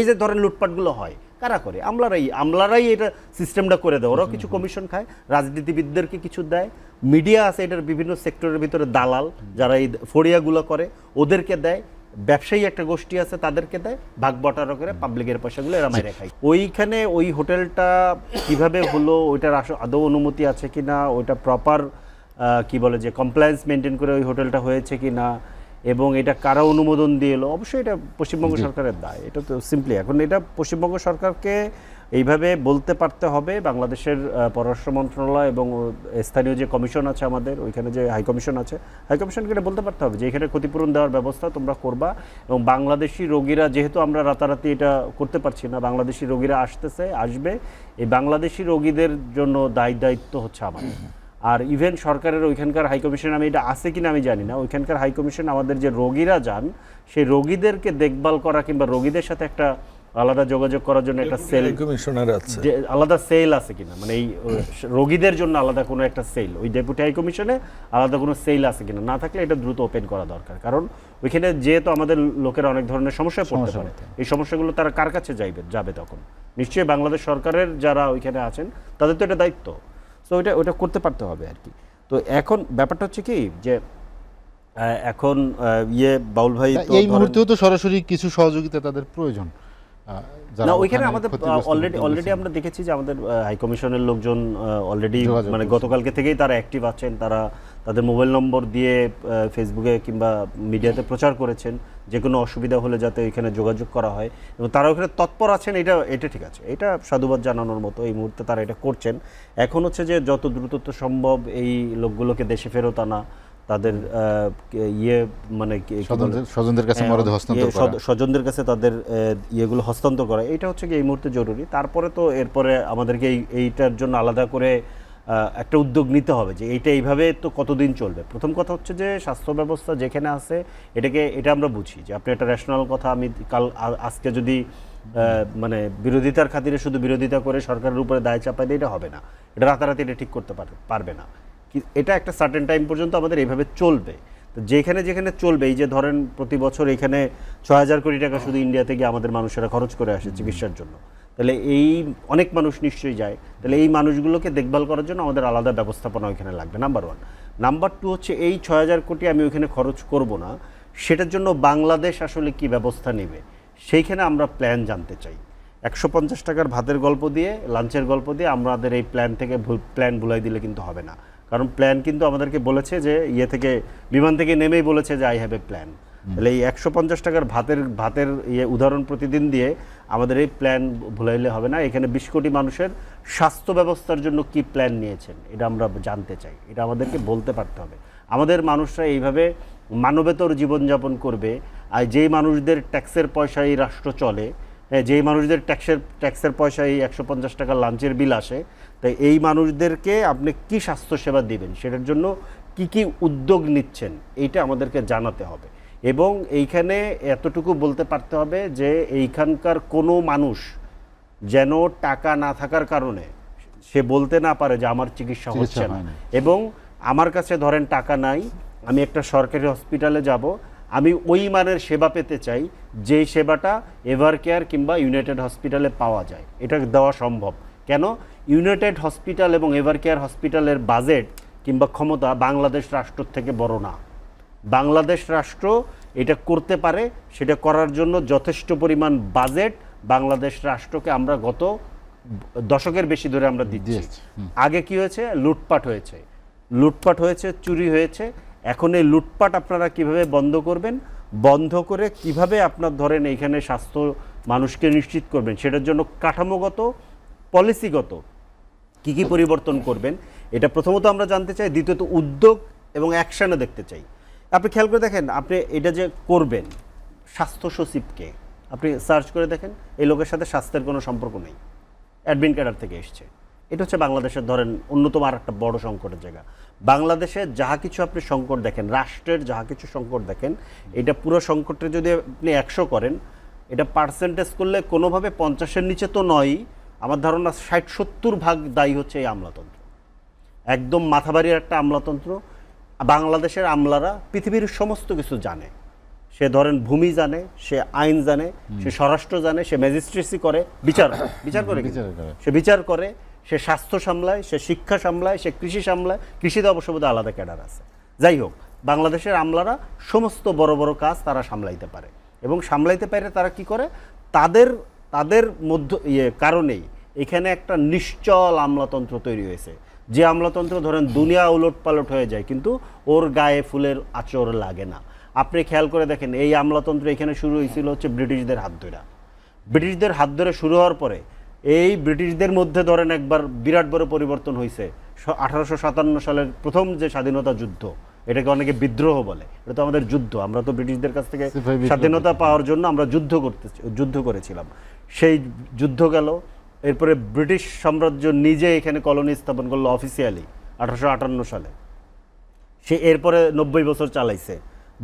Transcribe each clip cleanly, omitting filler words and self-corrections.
এই যে ধরেন লুটপাটগুলো হয় কারা করে? আমলারাই এটা সিস্টেমটা করে দেয়। ওরাও কিছু কমিশন খায়, রাজনীতিবিদদেরকে কিছু দেয়, মিডিয়া আছে এটার বিভিন্ন সেক্টরের ভিতরে দালাল যারা এই ফড়িয়াগুলো করে ওদেরকে দেয়, ব্যবসায়ী একটা গোষ্ঠী আছে তাদেরকে দেয়, ভাগ বটারা করে পাবলিকের পয়সাগুলো এরা মাইরে খায়। ওইখানে ওই হোটেলটা কিভাবে হলো, ওইটার আদৌ অনুমতি আছে কিনা, ওইটা প্রপার কি বলে যে কমপ্লায়েন্স মেনটেন করে ওই হোটেলটা হয়েছে কিনা, এবং এটা কারা অনুমোদন দিয়ে এলো, অবশ্যই এটা পশ্চিমবঙ্গ সরকারের দায়। এটা তো সিম্পলি এখন এটা পশ্চিমবঙ্গ সরকারকে এইভাবে বলতে পারতে হবে। বাংলাদেশের পররাষ্ট্র মন্ত্রণালয় এবং স্থানীয় যে কমিশন আছে আমাদের, ওইখানে যে হাই কমিশন আছে, হাই কমিশনকে এটা বলতে পারতে হবে যে এখানে ক্ষতিপূরণ দেওয়ার ব্যবস্থা তোমরা করবা। এবং বাংলাদেশি রোগীরা, যেহেতু আমরা রাতারাতি এটা করতে পারছি না, বাংলাদেশি রোগীরা আসবে, এই বাংলাদেশি রোগীদের জন্য দায়িত্ব হচ্ছে আমাদের। আর ইভেন সরকারের ওইখানকার হাইকমিশন, আমি এটা আছে কিনা আমি জানি না, ওইখানকার হাইকমিশন আমাদের যে রোগীরা যান সেই রোগীদেরকে দেখভাল করা কিংবা রোগীদের সাথে একটা আলাদা যোগাযোগ করার জন্য একটা সেল কমিশনার আছে, আলাদা সেল আছে কিনা, মানে এই রোগীদের জন্য আলাদা কোনো একটা সেল ওই ডেপুটি হাই কমিশনে আলাদা কোনো সেল আছে কিনা, না থাকলে এটা দ্রুত ওপেন করা দরকার। কারণ ওইখানে যেহেতু আমাদের লোকেরা অনেক ধরনের সমস্যায় পড়তে পারে, এই সমস্যাগুলো তারা কার কাছে যাবে তখন নিশ্চয়ই বাংলাদেশ সরকারের যারা ওইখানে আছেন তাদের তো এটা দায়িত্ব। তো ওইটা করতে পারতে হবে আর কি। তো এখন ব্যাপারটা হচ্ছে কি যে এখন বাউল ভাই এই মুহূর্তেও তো সরাসরি কিছু সহযোগিতা তাদের প্রয়োজন। না, ওইখানে আমাদের অলরেডি আমরা দেখেছি যে আমাদের হাই কমিশনের লোকজন অলরেডি মানে গতকালকে থেকেই তারা অ্যাক্টিভ আছেন, তারা তাদের মোবাইল নম্বর দিয়ে ফেসবুকে কিংবা মিডিয়াতে প্রচার করেছেন যে কোনো অসুবিধা হলে যাতে এখানে যোগাযোগ করা হয়, এবং তারা ওখানে তৎপর আছেন। এটা ঠিক আছে, এটা সাধুবাদ জানানোর মতো। এই মুহূর্তে তারা এটা করছেন। এখন হচ্ছে যে যত দ্রুত সম্ভব এই লোকগুলোকে দেশে ফেরত আনা, তাদের মানে স্বজনদের কাছে তাদের ইয়েগুলো হস্তান্তর করা, এটা হচ্ছে কি এই মুহূর্তে জরুরি। তারপরে তো এরপরে আমাদেরকে এইটার জন্য আলাদা করে একটা উদ্যোগ নিতে হবে যে এইভাবে তো কতদিন চলবে। প্রথম কথা হচ্ছে যে স্বাস্থ্য ব্যবস্থা যেখানে আছে এটা আমরা বুঝি যে আপনি একটা ন্যাশনাল কথা, আমি আজকে যদি মানে বিরোধিতার খাতিরে শুধু বিরোধিতা করে সরকারের উপরে দায় চাপাই দিয়ে এটা হবে না, এটা রাতারাতি এটা ঠিক করতে পারবে না। এটা একটা সার্টেন টাইম পর্যন্ত আমাদের এইভাবে চলবে। তো যেখানে চলবে, এই যে ধরেন প্রতি বছর এখানে ৬,০০০ কোটি টাকা শুধু ইন্ডিয়া থেকে আমাদের মানুষেরা খরচ করে আসে চিকিৎসার জন্য, তাহলে এই অনেক মানুষ নিশ্চয়ই যায়, তাহলে এই মানুষগুলোকে দেখভাল করার জন্য আমাদের আলাদা ব্যবস্থাপনা ওইখানে লাগবে, নাম্বার ১। নাম্বার ২ হচ্ছে এই ৬,০০০ কোটি আমি ওইখানে খরচ করব না, সেটার জন্য বাংলাদেশ আসলে কি ব্যবস্থা নেবে সেইখানে আমরা প্ল্যান জানতে চাই। ১৫০ টাকার ভাতের গল্প দিয়ে, লাঞ্চের গল্প দিয়ে আমাদের এই প্ল্যান ভুলাই দিলে কিন্তু হবে না। কারণ প্ল্যান কিন্তু আমাদেরকে বলেছে যে বিমান থেকে নেমেই বলেছে যে আই হ্যাভ এ প্ল্যান। তাহলে এই ১৫০ টাকার ভাতের উদাহরণ প্রতিদিন দিয়ে আমাদের এই প্ল্যান ভুলাইলে হবে না। এখানে ২০ কোটি মানুষের স্বাস্থ্য ব্যবস্থার জন্য কি প্ল্যান নিয়েছেন এটা আমরা জানতে চাই, এটা আমাদেরকে বলতে পারতে হবে। আমাদের মানুষরা এইভাবে মানবেতর জীবনযাপন করবে, আর যেই মানুষদের ট্যাক্সের পয়সা এই রাষ্ট্র চলে, যেই মানুষদের ট্যাক্সের পয়সা এই ১৫০ টাকার লাঞ্চের বিল আসে, তাই এই মানুষদেরকে আপনি কি স্বাস্থ্যসেবা দিবেন, সেটার জন্য কি উদ্যোগ নিচ্ছেন এইটা আমাদেরকে জানাতে হবে। এবং এইখানে এতটুকু বলতে পারতে হবে যে এইখানকার কোনো মানুষ যেন টাকা না থাকার কারণে সে বলতে না পারে যে আমার চিকিৎসা হচ্ছে না। এবং আমার কাছে ধরেন টাকা নাই, আমি একটা সরকারি হসপিটালে যাব, আমি ওই মানের সেবা পেতে চাই যে সেবাটা এভার কেয়ার কিংবা ইউনাইটেড হসপিটালে পাওয়া যায়। এটা দেওয়া সম্ভব। কেন? ইউনাইটেড হসপিটাল এবং এভার কেয়ার হসপিটালের বাজেট কিংবা ক্ষমতা বাংলাদেশ রাষ্ট্র থেকে বড় না। বাংলাদেশ রাষ্ট্র এটা করতে পারে, সেটা করার জন্য যথেষ্ট পরিমাণ বাজেট বাংলাদেশ রাষ্ট্রকে আমরা গত দশকের বেশি ধরে আমরা দিচ্ছি। আগে কি হয়েছে? লুটপাট হয়েছে, চুরি হয়েছে। এখন এই লুটপাট আপনারা কিভাবে বন্ধ করবেন, বন্ধ করে কিভাবে আপনার ধরেন এইখানে স্বাস্থ্য মানুষকে নিশ্চিত করবেন, সেটার জন্য কাঠামোগত পলিসিগত কি পরিবর্তন করবেন, এটা প্রথমত আমরা জানতে চাই। দ্বিতীয়ত উদ্যোগ এবং অ্যাকশানে দেখতে চাই। আপনি খেয়াল করে দেখেন, আপনি এটা যে করবেন, স্বাস্থ্য সচিবকে আপনি সার্চ করে দেখেন, এই লোকের সাথে স্বাস্থ্যের কোনো সম্পর্ক নেই, অ্যাডমিন ক্যাডার থেকে এসছে। এটা হচ্ছে বাংলাদেশের ধরেন অন্যতম আর একটা বড় সংকটের জায়গা। বাংলাদেশে যাহা কিছু আপনি সংকট দেখেন, রাষ্ট্রের যাহা কিছু সংকট দেখেন, এটা পুরো সংকটে যদি আপনি ১০০ করেন, এটা পার্সেন্টেজ করলে কোনোভাবে ৫০-এর নিচে তো নয়। আমার ধারণা ৬০-৭০ ভাগ দায়ী হচ্ছে এই আমলাতন্ত্র, একদম মাথাবাড়ির একটা আমলাতন্ত্র। বাংলাদেশের আমলারা পৃথিবীর সমস্ত কিছু জানে, সে ধরেন ভূমি জানে, সে আইন জানে, সে স্বরাষ্ট্র জানে, সে ম্যাজিস্ট্রেসি করে, বিচার করে কিন্তু। সে বিচার করে, সে স্বাস্থ্য সামলায়, সে শিক্ষা সামলায়, সে কৃষি সামলায়। কৃষিতে অবশ্য বোধহয় আলাদা ক্যাডার আছে। যাই হোক, বাংলাদেশের আমলারা সমস্ত বড় বড় কাজ তারা সামলাইতে পারে, এবং সামলাইতে পারে তারা কি করে, তাদের মধ্য কারণেই এখানে একটা নিশ্চল আমলাতন্ত্র তৈরি হয়েছে। যে আমলাতন্ত্র ধরেন দুনিয়া উলটপালট হয়ে যায়, কিন্তু ওর গায়ে ফুলের আঁচড় লাগে না। আপনি খেয়াল করে দেখেন, এই আমলাতন্ত্র এখানে শুরু হয়েছিল হচ্ছে ব্রিটিশদের হাত ধরে। ব্রিটিশদের হাত ধরে শুরু হওয়ার পরে এই ব্রিটিশদের মধ্যে ধরেন একবার বিরাট বড় পরিবর্তন হয়েছে। 1857 সালের প্রথম যে স্বাধীনতা যুদ্ধ, এটাকে অনেকে বিদ্রোহ বলে, এটা তো আমাদের যুদ্ধ। আমরা তো ব্রিটিশদের কাছ থেকে স্বাধীনতা পাওয়ার জন্য আমরা যুদ্ধ করেছিলাম। সেই যুদ্ধ গেল, এরপরে ব্রিটিশ সাম্রাজ্য নিজে এখানে কলোনি স্থাপন করলো অফিসিয়ালি 1858 সালে। সে এরপরে 90 বছর চালাইছে।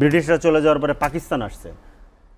ব্রিটিশরা চলে যাওয়ার পরে পাকিস্তান আসছে,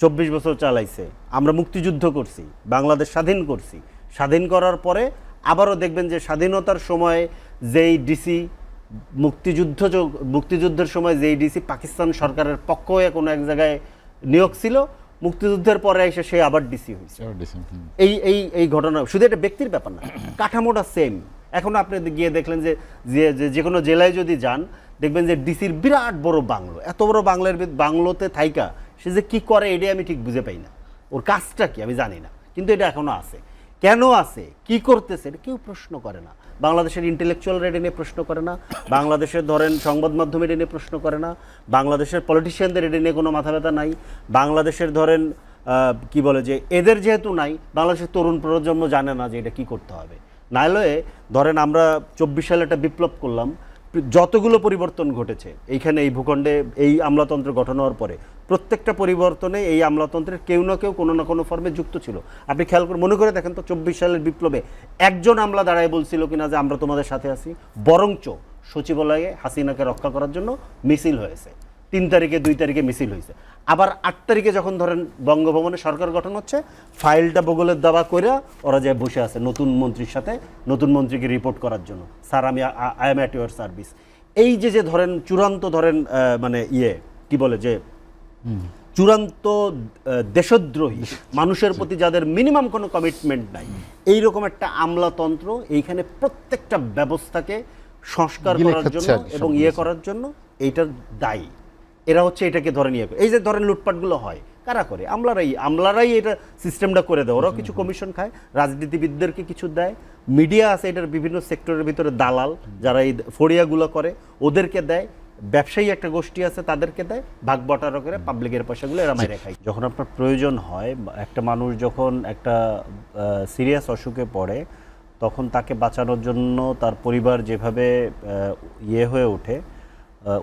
24 বছর চালাইছে। আমরা মুক্তিযুদ্ধ করছি, বাংলাদেশ স্বাধীন করছি। স্বাধীন করার পরে আবারও দেখবেন যে স্বাধীনতার সময় যেই ডিসি, মুক্তিযুদ্ধের সময় যেই ডিসি পাকিস্তান সরকারের পক্ষ হয়ে কোনো এক জায়গায় নিয়োগ ছিল, মুক্তিযুদ্ধের পরে এসে সে আবার ডিসি হয়েছে। এই ঘটনা শুধু এটা ব্যক্তির ব্যাপার না, কাঠামোটা সেম। এখন আপনি গিয়ে দেখলেন যে কোনো জেলায় যদি যান, দেখবেন যে ডিসির বিরাট বড় বাংলো, এত বড় বাংলোতে থাইকা সে যে কি করে এটাই আমি ঠিক বুঝে পাই না। ওর কাজটা কি আমি জানি না, কিন্তু এটা এখনো আছে। কেন আছে, কি করতেছে, এটা কেউ প্রশ্ন করে না। বাংলাদেশের ইন্টেলেকচুয়ালরা এটা নিয়ে প্রশ্ন করে না, বাংলাদেশের ধরেন সংবাদ মাধ্যম এটা নিয়ে প্রশ্ন করে না, বাংলাদেশের পলিটিশিয়ানদের এটা নিয়ে কোনো মাথা ব্যথা নাই। বাংলাদেশের ধরেন কি বলে যে এদের যেহেতু নাই, বাংলাদেশের তরুণ প্রজন্ম জানে না যে এটা কি করতে হবে। নাইলে ধরেন আমরা 24 সালে একটা বিপ্লব করলাম, যতগুলো পরিবর্তন ঘটেছে এইখানে এই ভূখণ্ডে এই আমলাতন্ত্র গঠন হওয়ার পরে, প্রত্যেকটা পরিবর্তনে এই আমলাতন্ত্রের কেউ না কেউ কোনো না কোনো ফর্মে যুক্ত ছিল। আপনি খেয়াল করে মনে করে দেখেন তো, 24 সালের বিপ্লবে একজন আমলা দাঁড়ায় বলছিল কিনা যে আমরা তোমাদের সাথে আছি? বরঞ্চ সচিবালয়ে হাসিনাকে রক্ষা করার জন্য মিছিল হয়েছে। 3 তারিখে 2 তারিখে মিছিল হয়েছে। আবার 8 তারিখে যখন ধরেন বঙ্গভবনে সরকার গঠন হচ্ছে, ফাইলটা বগলের দাবা করে ওরা যায় বসে আছে নতুন মন্ত্রীর সাথে, নতুন মন্ত্রীকে রিপোর্ট করার জন্য, sir I am at your service. এই যে ধরেন চূড়ান্ত ধরেন মানে কি বলে যে চূড়ান্ত দেশদ্রোহী মানুষের প্রতি যাদের মিনিমাম কোনো কমিটমেন্ট নাই, এইরকম একটা আমলাতন্ত্র এইখানে প্রত্যেকটা ব্যবস্থাকে সংস্কার করার জন্য এবং করার জন্য এইটার দায়ী। এরা হচ্ছে এটাকে ধরে নিয়ে, এই যে ধরেন লুটপাটগুলো হয় কারা করে? আমলারাই এটা সিস্টেমটা করে দেয়। ওরাও কিছু কমিশন খায়, রাজনীতিবিদদেরকে কিছু দেয়, মিডিয়া আছে এটার বিভিন্ন সেক্টরের ভিতরে দালাল যারা এই ফড়িয়াগুলো করে ওদেরকে দেয়, ব্যবসায়ী একটা গোষ্ঠী আছে তাদেরকে দেয়, ভাগ বটারা করে পাবলিকের পয়সাগুলো এরা মাইরে খায়। যখন আপনার প্রয়োজন হয়, একটা মানুষ যখন একটা সিরিয়াস অসুখে পড়ে, তখন তাকে বাঁচানোর জন্য তার পরিবার যেভাবে হয়ে ওঠে,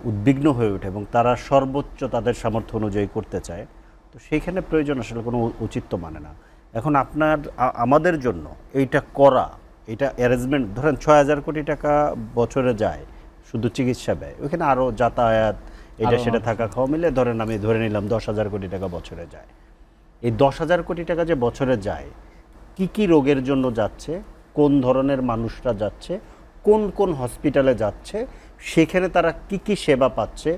উদ্বিগ্ন হয়ে ওঠে, এবং তারা সর্বোচ্চ তাদের সামর্থ্য অনুযায়ী করতে চায়, তো সেইখানে প্রয়োজন আসলে কোনো উচিত মানে না। এখন আমাদের জন্য এইটা করা, এটা অ্যারেঞ্জমেন্ট ধরেন 6,000 কোটি টাকা বছরে যায় শুধু চিকিৎসা ব্যয়, ওইখানে আরও যাতায়াত এটা সেটা থাকা খাওয়া মিলে ধরেন আমি ধরে নিলাম 10,000 কোটি টাকা বছরে যায়। এই 10,000 কোটি টাকা যে বছরে যায়, কি কি রোগের জন্য যাচ্ছে, কোন ধরনের মানুষরা যাচ্ছে, কোন কোন হসপিটালে যাচ্ছে, সেখানে তারা কি কি সেবা পাচ্ছে,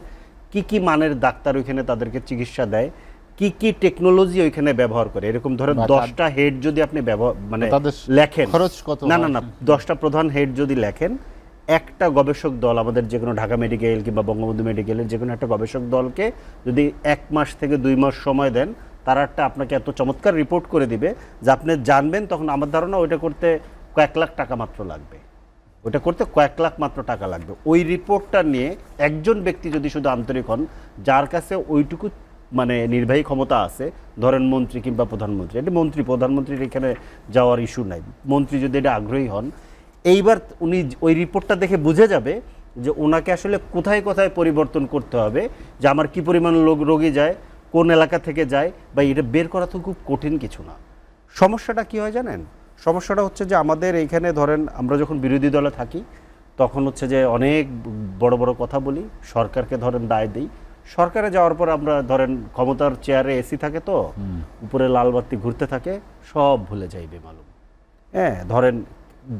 কি কি মানের ডাক্তার ওইখানে তাদেরকে চিকিৎসা দেয়, কি কি টেকনোলজি ওইখানে ব্যবহার করে, এরকম ধরেন 10টা হেড যদি আপনি লেখেন, না 10টা প্রধান হেড যদি লেখেন, একটা গবেষক দল আমাদের যে কোনো ঢাকা মেডিকেল কিংবা বঙ্গবন্ধু মেডিকেলের যে কোনো একটা গবেষক দলকে যদি 1 মাস থেকে 2 মাস সময় দেন, তারা আপনাকে এত চমৎকার রিপোর্ট করে দিবে যে আপনি জানবেন, তখন আমার ধারণা ওইটা করতে কয়েক লাখ টাকা মাত্র লাগবে। ওই রিপোর্টটা নিয়ে একজন ব্যক্তি যদি শুধু আন্তরিক হন, যার কাছে ওইটুকু মানে নির্বাহী ক্ষমতা আছে, ধরেন মন্ত্রী কিংবা প্রধানমন্ত্রী, এটা প্রধানমন্ত্রীর এখানে যাওয়ার ইস্যু নাই, মন্ত্রী যদি এটা আগ্রহী হন, এইবার উনি ওই রিপোর্টটা দেখে বুঝে যাবে যে ওনাকে আসলে কোথায় কোথায় পরিবর্তন করতে হবে, যে আমার কি পরিমাণ রোগী যায়, কোন এলাকা থেকে যায়, বা এটা বের করা তো খুব কঠিন কিছু না। সমস্যাটা কি হয় জানেন? সমস্যাটা হচ্ছে যে আমাদের এইখানে ধরেন আমরা যখন বিরোধী দলে থাকি, তখন হচ্ছে যে অনেক বড় বড় কথা বলি, সরকারকে ধরেন দায় দিই। সরকারে যাওয়ার পর আমরা ধরেন ক্ষমতার চেয়ারে এসি থাকে, তো উপরে লাল বাতি ঘুরতে থাকে, সব ভুলে যাই বেমালুম। হ্যাঁ, ধরেন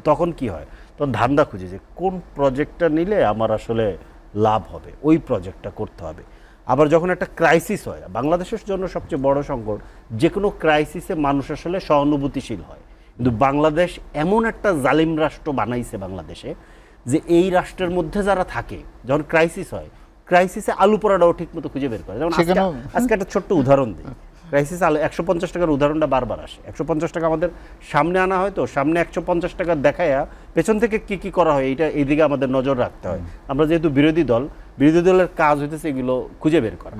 তখন কি হয়, তখন ধান্দা খুঁজে যে কোন প্রজেক্টটা নিলে আমার আসলে লাভ হবে, ওই প্রজেক্টটা করতে হবে। আবার যখন একটা ক্রাইসিস হয়, বাংলাদেশের জন্য সবচেয়ে বড় সংকট, যে কোনো ক্রাইসিসে মানুষ আসলে সহানুভূতিশীল হয়, কিন্তু বাংলাদেশ এমন একটা জালিম রাষ্ট্র বানাইছে বাংলাদেশে, যে এই রাষ্ট্রের মধ্যে যারা থাকে যখন ক্রাইসিস হয়, ক্রাইসিসে আলু পোড়াটাও ঠিক মতো খুঁজে বের করে। যেমন আজকে একটা ছোট্ট উদাহরণ দিই, ক্রাইসিস আলু 150 টাকার উদাহরণটা বারবার আসে। 150 টাকা আমাদের সামনে আনা হয়, তো সামনে 150 টাকা দেখায়া পেছন থেকে কি কি করা হয় এইটা এইদিকে আমাদের নজর রাখতে হয়। আমরা যেহেতু বিরোধী দলের কাজ হইতেছে এগুলো খুঁজে বের করা।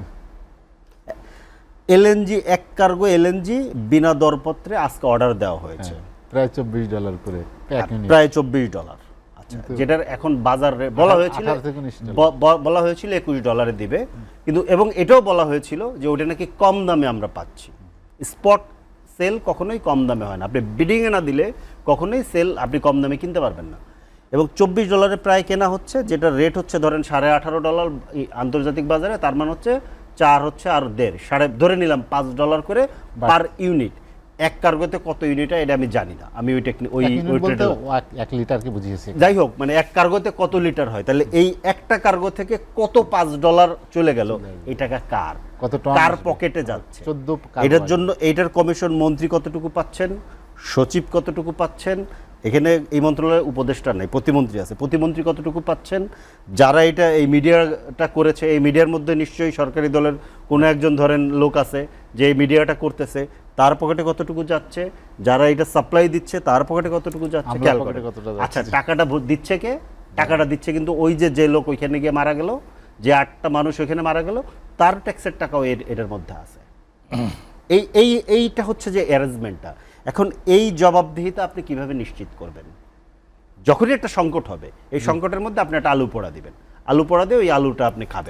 এলএনজি, এক কার্গো এলএনজি বিনা দরপত্রে আজকে অর্ডার দেওয়া হয়েছে, প্রায় $24 করে এক ইউনিট। প্রায় $24। আচ্ছা, যেটার এখন বাজার বলা হয়েছিল 18 থেকে 19 ডলার। বলা হয়েছিল $21 দিবে, কিন্তু এবং এটাও বলা হয়েছিল যে ওটা নাকি কম দামে আমরা পাচ্ছি। স্পট সেল কখনোই কম দামে হয় না, আপনি বিডিংয়ে না দিলে কখনোই সেল আপনি কম দামে কিনতে পারবেন না। এবং $24 প্রায় কেনা হচ্ছে, যেটা রেট হচ্ছে ধরেন $18.5 আন্তর্জাতিক বাজারে, তার মানে হচ্ছে 4 হচ্ছে আর 1.5 ধরে নিলাম $5 করে পার ইউনিট। এক কার্গোতে কত ইউনিট এটা আমি জানি না, আমি ওই এক লিটার কি বুঝিয়েছি। যাই হোক, মানে এক কার্গোতে কত লিটার হয়, তাহলে এই একটা কার্গো থেকে কত $5 চলে গেল, এই টাকা কার, কত টন কার পকেটে যাচ্ছে? 14 এটার জন্য এইটার কমিশন মন্ত্রী কতটুকু পাচ্ছেন, সচিব কতটুকু পাচ্ছেন, এখানে এই মন্ত্রণালয়ের উপদেষ্টা নাই, প্রতিমন্ত্রী আছে, প্রতিমন্ত্রী কতটুকু পাচ্ছেন, যারা এটা এই মিডিয়াটা করেছে, এই মিডিয়ার মধ্যে নিশ্চয়ই সরকারি দলের কোনো একজন ধরেন লোক আছে যে এই মিডিয়াটা করতেছে, তার পকেটে কতটুকু যাচ্ছে, যারা এটা সাপ্লাই দিচ্ছে তার পকেটে কতটুকু যাচ্ছে, খেয়াল করে। আচ্ছা, টাকাটা দিচ্ছে কে? টাকাটা দিচ্ছে কিন্তু ওই যে লোক ওইখানে গিয়ে মারা গেল, যে 8টা মানুষ ওইখানে মারা গেল, তার ট্যাক্সের টাকাও এটার মধ্যে আছে। এইটা হচ্ছে যে অ্যারেঞ্জমেন্টটা। এখন এই জবাবদিহিতা আপনি কিভাবে নিশ্চিত করবেন? যখনই একটা সংকট হবে, এই সংকটের মধ্যে আপনি একটা আলু পোড়া দিবেন, আলু পোড়া দিয়ে ওই আলুটা আপনি খাবেন।